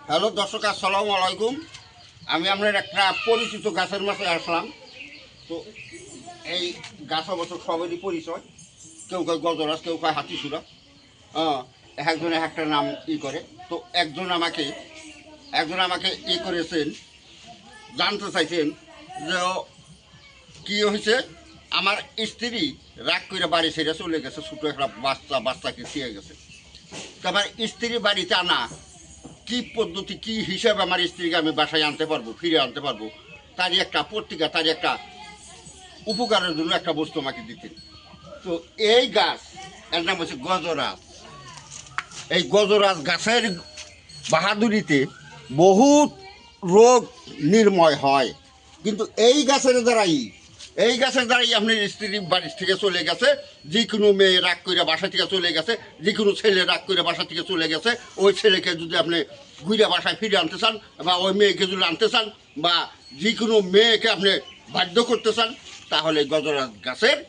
Hello দর্শক, আসসালামু আলাইকুম। আমি আপনার একটা পরিচিত গাছের মাঝে আসলাম। তো এই গাছ অবশ্য সবেরই পরিচয়, কেউ কয় গজরাজ, কেউ কয় হাতিসুরা। হ্যাঁ, একজনে একটা নাম করে। তো একজন আমাকে করেছেন, জানতে চাইছেন যে কী হয়েছে। আমার স্ত্রী রাগ করে বাড়ি ছেড়ে চলে গেছে, ছোটো একটা বাচ্চাকে ছিঁড়ে গেছে। তো আমার স্ত্রী বাড়িতে আনা কী পদ্ধতি, কী হিসাবে আমার স্ত্রীকে আমি বাসায় আনতে পারবো, ফিরে আনতে পারবো, তারই একটা পত্রিকা, তারই একটা উপকারের জন্য একটা বস্তু আমাকে দিতেন। তো এই গাছ, এর নাম হচ্ছে গজরাজ। এই গজরাজ গাছের বাহাদুরিতে বহুত রোগ নির্ময় হয়। কিন্তু এই গাছের দ্বারাই আপনার স্ত্রী বাড়ি থেকে চলে গেছে, যে কোনো মেয়ে রাগ করে বাসা থেকে চলে গেছে, যে কোনো ছেলে রাগ করে বাসা থেকে চলে গেছে। ওই ছেলেকে যদি আপনি ঘুরে বাসায় ফিরে আনতে চান, বা ওই মেয়েকে যদি আনতে চান, বা যে কোনো মেয়েকে আপনি বাধ্য করতে চান, তাহলে গজরাজ গাছের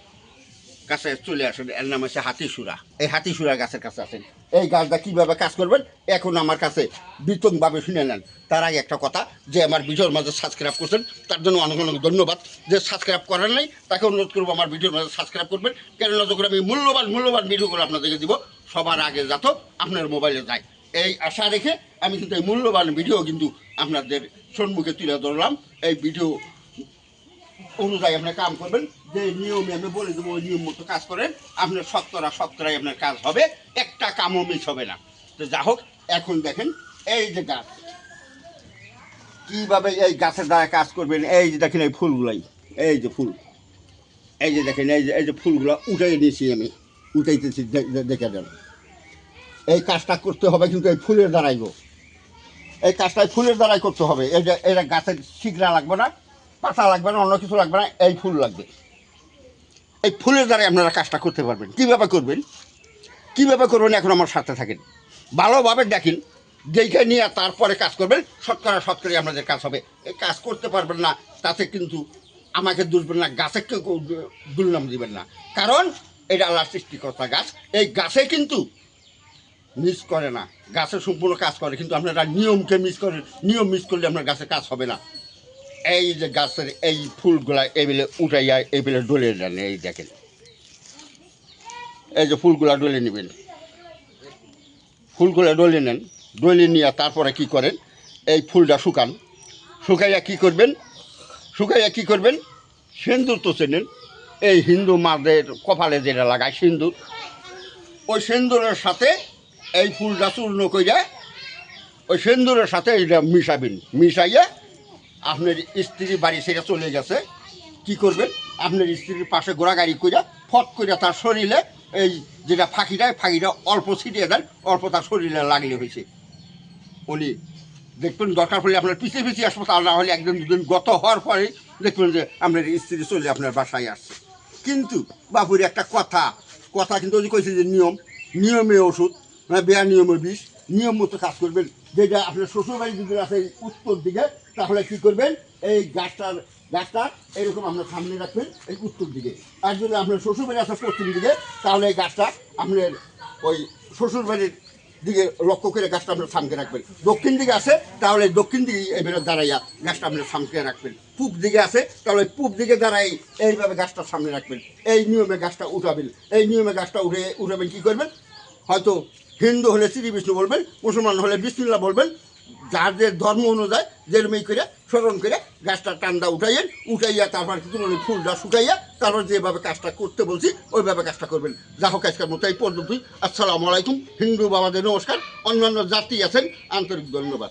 কাছে চলে আসেন। এর নাম হচ্ছে হাতিসুরা। এই হাতিসুরা গাছের কাছে আসেন। এই গাছটা কীভাবে কাজ করবেন এখন আমার কাছে বিতংভাবে শুনে নেন। তার আগে একটা কথা, যে আমার ভিডিওর মাঝে সাবস্ক্রাইব করছেন তার জন্য অনেক অনেক ধন্যবাদ। যে সাবস্ক্রাইব করেন নাই তাকে অনুরোধ করবো আমার ভিডিওর মাঝে সাবস্ক্রাইব করবেন। কেননা যখন আমি মূল্যবান ভিডিওগুলো আপনাদেরকে দিব, সবার আগে যাত আপনার মোবাইলে যায়, এই আশা রেখে আমি কিন্তু এই মূল্যবান ভিডিও কিন্তু আপনাদের সম্মুখে তুলে ধরলাম। এই ভিডিও অনুযায়ী আপনার কাম করবেন, যে নিয়মে আমি বলে দেবো ওই নিয়ম মতো কাজ করেন, আপনার শতকরাই আপনার কাজ হবে, একটা কামও মিস হবে না। তো যা হোক, এখন দেখেন এই যে গাছ, কীভাবে এই গাছের দ্বারা কাজ করবেন। এই যে দেখেন এই ফুলগুলাই, এই যে ফুল, এই যে দেখেন এই যে ফুলগুলো উঠাই নিয়েছি আমি, উঠাইতেছি, দেখে দেন। এই কাজটা করতে হবে কিন্তু এই ফুলের দ্বারাই গো, এই কাজটাই ফুলের দ্বারাই করতে হবে। এই যে এটা গাছের শিকড়া লাগবে না, পাতা লাগবে না, অন্য কিছু লাগবে না, এই ফুল লাগবে। এই ফুলের দ্বারাই আপনারা কাজটা করতে পারবেন। কীভাবে করবেন এখন আমার সাথে থাকেন, ভালোভাবে দেখেন, দেখে নিয়ে তারপরে কাজ করবেন। শতকরা আপনাদের কাজ হবে। এই কাজ করতে পারবেন না, তাতে কিন্তু আমাকে দুষবেন না, গাছে কেউ দুর্নাম দিবেন না। কারণ এটা আল্লাহর সৃষ্টিকর্তা গাছ। এই গাছে কিন্তু মিস করে না, গাছে সম্পূর্ণ কাজ করে। কিন্তু আপনারা নিয়মকে মিস করেন, নিয়ম মিস করলে আপনার গাছের কাজ হবে না। এই যে গাছের এই ফুলগুলা এইবেলে উঠাইয়া এইবেলে ডলে নেন। এই দেখেন, এই যে ফুলগুলা ডলে নেবেন, ফুলগুলা ডলে নেন। ডলে নিয়ে তারপরে কি করেন, এই ফুলটা শুকাইয়া কি করবেন, সিন্দুর তো চেনেন, এই হিন্দু মাদের কপালে যেটা লাগায় সিন্দুর, ওই সিন্দুরের সাথে এই ফুলটা চূর্ণ কইরা ওই সিন্দুরের সাথে এইটা মিশাইয়া আপনার স্ত্রী বাড়ি ছেড়ে চলে গেছে, কি করবেন, আপনার স্ত্রীর পাশে ঘোরাগাড়ি কইরা ফট কইরা তার শরীরে এই যেটা ফাঁকিটা অল্প ছিটিয়ে দেন, অল্প তার শরীরে লাগলে হয়েছে। উনি দেখবেন দরকার পড়লে আপনার পিছিয়ে আসবো, তা না হলে একদিন দুদিন গত হওয়ার পরে দেখবেন যে আপনার স্ত্রী চলে আপনার বাসায় আসছে। কিন্তু বাপুর একটা কথা কিন্তু ওই কইছে যে নিয়মে ওষুধ, মানে বেয়া নিয়মে বিষ। নিয়ম মতো কাজ করবেন। যেটা আপনার শ্বশুরবাড়ি যদি আছে উত্তর দিকে, তাহলে কী করবেন, এই গাছটা এরকম আপনার সামনে রাখবেন এই উত্তর দিকে। আর যদি আপনার শ্বশুরবাড়ি আছে পশ্চিম দিকে, তাহলে এই গাছটা আপনার ওই শ্বশুরবাড়ির দিকে লক্ষ্য করে গাছটা আপনার সামনে রাখবেন। দক্ষিণ দিকে আছে তাহলে দক্ষিণ দিকে এবারে দাঁড়াইয়া গাছটা আপনার সামনে রাখবেন। পূব দিকে আছে তাহলে পূব দিকে দাঁড়াই এইভাবে গাছটা সামনে রাখবেন। এই নিয়মে গাছটা উঠাবেন। এই নিয়মে গাছটা উঠাবেন কী করবেন, হয়তো হিন্দু হলে শ্রী বিষ্ণু বলবেন, মুসলমান হলে বিসমিল্লাহ বলবেন, যাদের ধর্ম অনুযায়ী যেরমেই করে স্মরণ করে গাছটা টান্দা উঠাইয়া তারপর কিন্তু ফুলটা শুকাইয়া তারপর যেভাবে কাজটা করতে বলছি ওইভাবে কাজটা করবেন। যা হোক, আজকের মতো এই পর্যন্তই। আসসালামু আলাইকুম। হিন্দু বাবাদের নমস্কার, অন্যান্য জাতি আছেন আন্তরিক ধন্যবাদ।